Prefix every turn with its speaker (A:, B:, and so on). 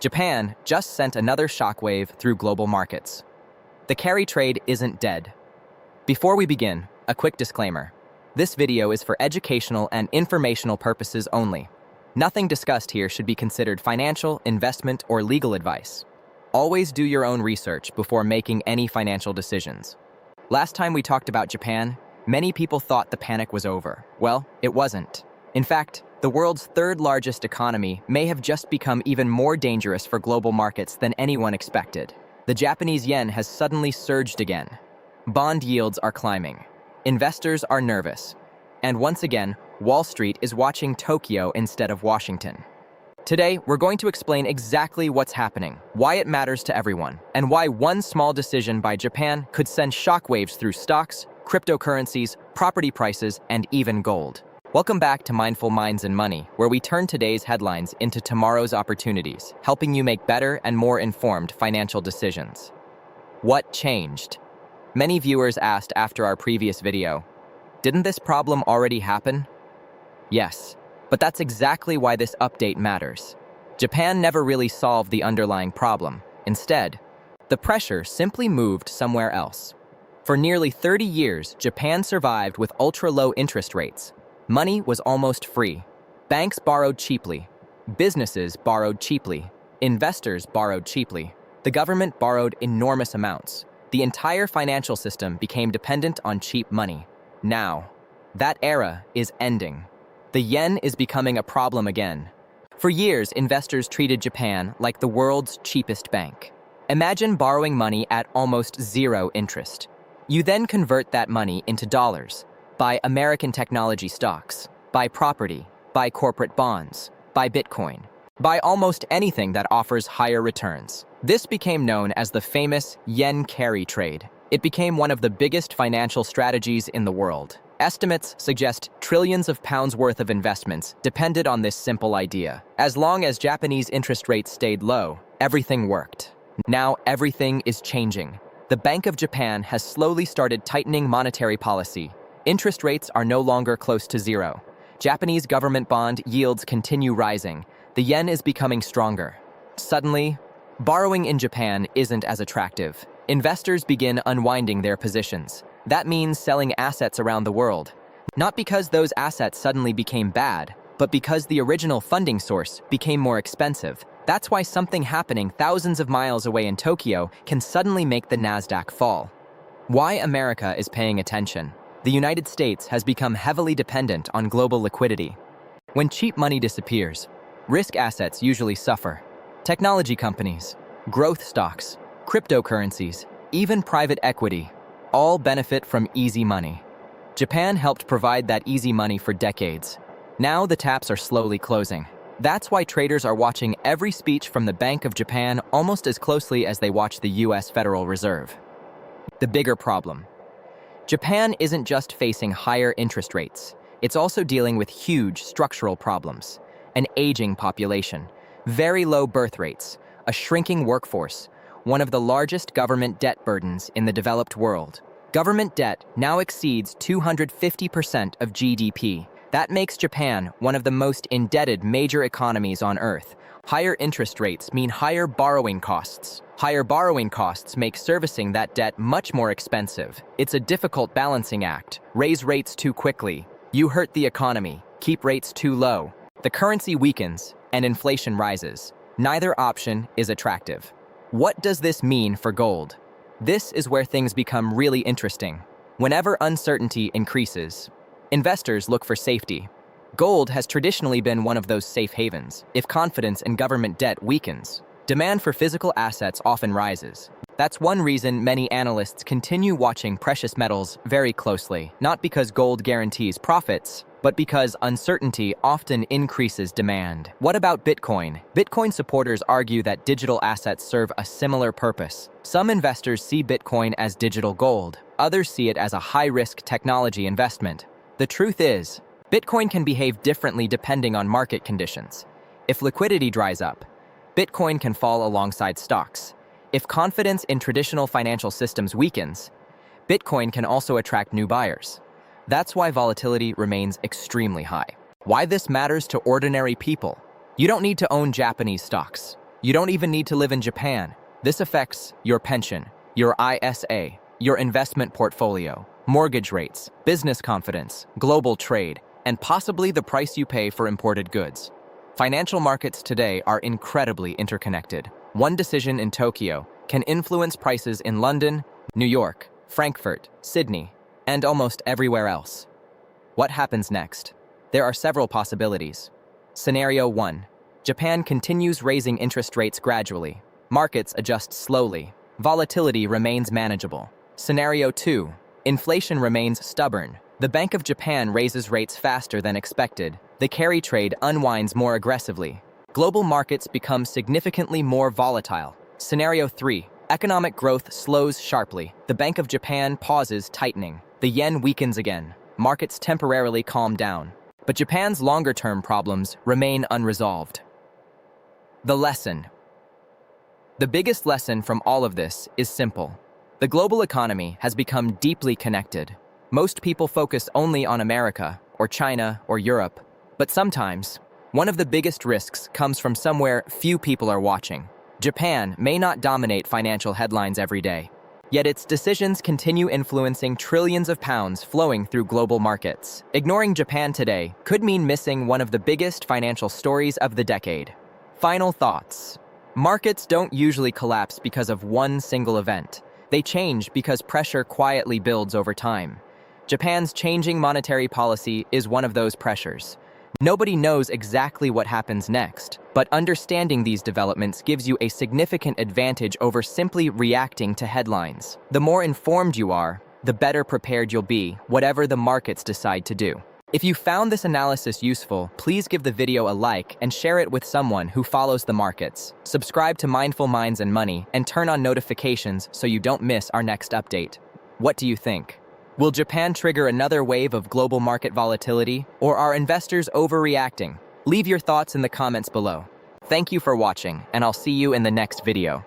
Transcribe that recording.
A: Japan just sent another shockwave through global markets. The carry trade isn't dead. Before we begin, a quick disclaimer. This video is for educational and informational purposes only. Nothing discussed here should be considered financial, investment, or legal advice. Always do your own research before making any financial decisions. Last time we talked about Japan, many people thought the panic was over. Well, it wasn't. In fact, the world's third largest economy may have just become even more dangerous for global markets than anyone expected. The Japanese yen has suddenly surged again. Bond yields are climbing. Investors are nervous. And once again, Wall Street is watching Tokyo instead of Washington. Today, we're going to explain exactly what's happening, why it matters to everyone, and why one small decision by Japan could send shockwaves through stocks, cryptocurrencies, property prices, and even gold. Welcome back to Mindful Minds and Money, where we turn today's headlines into tomorrow's opportunities, helping you make better and more informed financial decisions. What changed? Many viewers asked after our previous video, didn't this problem already happen? Yes, but that's exactly why this update matters. Japan never really solved the underlying problem. Instead, the pressure simply moved somewhere else. For nearly 30 years, Japan survived with ultra-low interest rates. Money was almost free. Banks borrowed cheaply. Businesses borrowed cheaply. Investors borrowed cheaply. The government borrowed enormous amounts. The entire financial system became dependent on cheap money. Now, that era is ending. The yen is becoming a problem again. For years, investors treated Japan like the world's cheapest bank. Imagine borrowing money at almost zero interest. You then convert that money into dollars. Buy American technology stocks, buy property, buy corporate bonds, buy Bitcoin, buy almost anything that offers higher returns. This became known as the famous yen carry trade. It became one of the biggest financial strategies in the world. Estimates suggest trillions of pounds worth of investments depended on this simple idea. As long as Japanese interest rates stayed low, everything worked. Now everything is changing. The Bank of Japan has slowly started tightening monetary policy. Interest rates are no longer close to zero. Japanese government bond yields continue rising. The yen is becoming stronger. Suddenly, borrowing in Japan isn't as attractive. Investors begin unwinding their positions. That means selling assets around the world. Not because those assets suddenly became bad, but because the original funding source became more expensive. That's why something happening thousands of miles away in Tokyo can suddenly make the Nasdaq fall. Why America is paying attention. The United States has become heavily dependent on global liquidity. When cheap money disappears, risk assets usually suffer. Technology companies, growth stocks, cryptocurrencies, even private equity, all benefit from easy money. Japan helped provide that easy money for decades. Now the taps are slowly closing. That's why traders are watching every speech from the Bank of Japan almost as closely as they watch the US Federal Reserve. The bigger problem. Japan isn't just facing higher interest rates, it's also dealing with huge structural problems. An aging population, very low birth rates, a shrinking workforce, one of the largest government debt burdens in the developed world. Government debt now exceeds 250% of GDP. That makes Japan one of the most indebted major economies on Earth. Higher interest rates mean higher borrowing costs. Higher borrowing costs make servicing that debt much more expensive. It's a difficult balancing act. Raise rates too quickly. You hurt the economy. Keep rates too low. The currency weakens and inflation rises. Neither option is attractive. What does this mean for gold? This is where things become really interesting. Whenever uncertainty increases, investors look for safety. Gold has traditionally been one of those safe havens. If confidence in government debt weakens, demand for physical assets often rises. That's one reason many analysts continue watching precious metals very closely, not because gold guarantees profits, but because uncertainty often increases demand. What about Bitcoin? Bitcoin supporters argue that digital assets serve a similar purpose. Some investors see Bitcoin as digital gold. Others see it as a high-risk technology investment. The truth is, Bitcoin can behave differently depending on market conditions. If liquidity dries up, Bitcoin can fall alongside stocks. If confidence in traditional financial systems weakens, Bitcoin can also attract new buyers. That's why volatility remains extremely high. Why this matters to ordinary people. You don't need to own Japanese stocks. You don't even need to live in Japan. This affects your pension, your ISA, your investment portfolio, mortgage rates, business confidence, global trade, and possibly the price you pay for imported goods. Financial markets today are incredibly interconnected. One decision in Tokyo can influence prices in London, New York, Frankfurt, Sydney, and almost everywhere else. What happens next? There are several possibilities. Scenario 1. Japan continues raising interest rates gradually. Markets adjust slowly. Volatility remains manageable. Scenario 2. Inflation remains stubborn. The Bank of Japan raises rates faster than expected. The carry trade unwinds more aggressively. Global markets become significantly more volatile. Scenario 3. Economic growth slows sharply. The Bank of Japan pauses tightening. The yen weakens again. Markets temporarily calm down. But Japan's longer-term problems remain unresolved. The lesson. The biggest lesson from all of this is simple. The global economy has become deeply connected. Most people focus only on America, or China, or Europe. But sometimes, one of the biggest risks comes from somewhere few people are watching. Japan may not dominate financial headlines every day, yet its decisions continue influencing trillions of pounds flowing through global markets. Ignoring Japan today could mean missing one of the biggest financial stories of the decade. Final thoughts. Markets don't usually collapse because of one single event. They change because pressure quietly builds over time. Japan's changing monetary policy is one of those pressures. Nobody knows exactly what happens next, but understanding these developments gives you a significant advantage over simply reacting to headlines. The more informed you are, the better prepared you'll be, whatever the markets decide to do. If you found this analysis useful, please give the video a like and share it with someone who follows the markets. Subscribe to Mindful Minds and Money and turn on notifications so you don't miss our next update. What do you think? Will Japan trigger another wave of global market volatility, or are investors overreacting? Leave your thoughts in the comments below. Thank you for watching, and I'll see you in the next video.